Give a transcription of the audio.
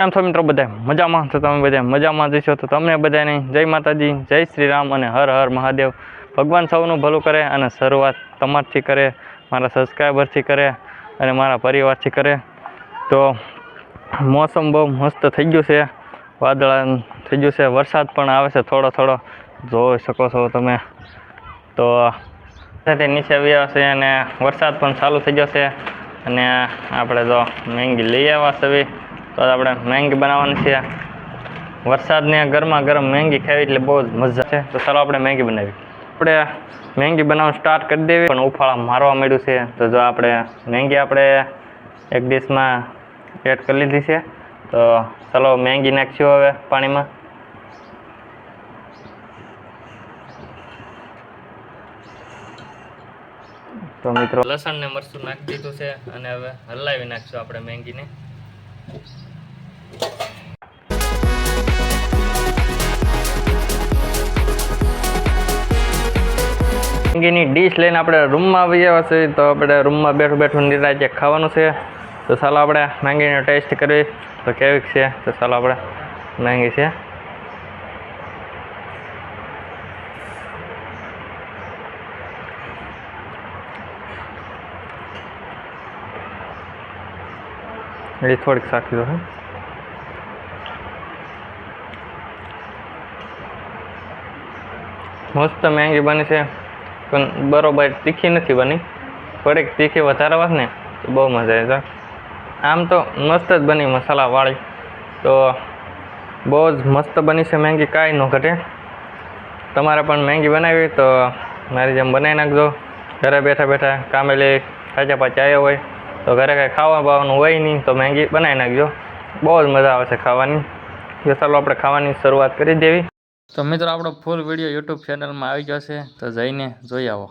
કેમ છો મિત્રો? બધા મજામાં? તો તમે બધા મજામાં જશો તો તમને બધાને જય માતાજી, જય શ્રી રામ અને હર હર મહાદેવ. ભગવાન સૌનું ભલું કરે અને શરૂઆત તમારથી કરે, મારા સબસ્ક્રાઈબરથી કરે અને મારા પરિવારથી કરે. તો મોસમ બહુ મસ્ત થઈ ગયું છે, વાદળા થઈ ગયું છે, વરસાદ પણ આવે છે થોડો થોડો, જોઈ શકો છો તમે. તો સાથે નીચે આવ્યા છે અને વરસાદ પણ ચાલુ થઈ ગયો છે અને આપણે તો મેંગી લઈ આવ્યા છે. તો આપણે મેંગી બનાવવાની છે. વરસાદને ગરમા ગરમ મેંગી ખાવી એટલે બહુ જ મજા છે. તો ચાલો આપણે મેંગી બનાવી. આપણે મેંગી બનાવવાનું સ્ટાર્ટ કરી દેવી, પણ ઉફાળા મારવા માંડ્યું છે. તો જો આપણે મેંગી આપણે એક ડીશમાં એડ કરી લીધી છે. તો ચાલો મેંગી નાખીશું હવે પાણીમાં. તો મિત્રો લસણ ને મરચું નાખી દીધું છે અને હવે હલાવી નાખીશું આપણે મેંગીને. મેંગીની ડીશ લઈને આપણે રૂમમાં આવી ગયા છે. તો આપણે રૂમમાં બેઠું બેઠું નિરાંતે ખાવાનું છે. તો ચાલો આપણે મેંગીનો ટેસ્ટ કરવી તો કેવી છે. તો ચાલો આપણે મેંગી છે. એ થોડીક સાખી દો. મસ્ત મેંગી બની છે, પણ બરોબર તીખી નથી બની. થોડીક તીખી વધારે હોત ને તો બહુ મજા આવે છે. આમ તો મસ્ત જ બની મસાલાવાળી. તો બહુ જ મસ્ત બની છે મેંગી, કાંઈ ન ઘટે. તમારે પણ મેંગી બનાવી તો મારી જેમ બનાવી નાખજો. ઘરે બેઠા બેઠા કામેલી ખાચા પાચા આવ્યા હોય તો ઘરે કાંઈ ખાવા બાવાનું હોય નહીં તો મેંગી બનાવી નાખજો, બહુ જ મજા આવે છે ખાવાની. તો ચાલો આપણે ખાવાની શરૂઆત કરી દેવી. તો મિત્રો આપણો ફૂલ વિડીયો યુટ્યુબ ચેનલમાં આવી ગયો છે, તો જઈને જોઈ આવો.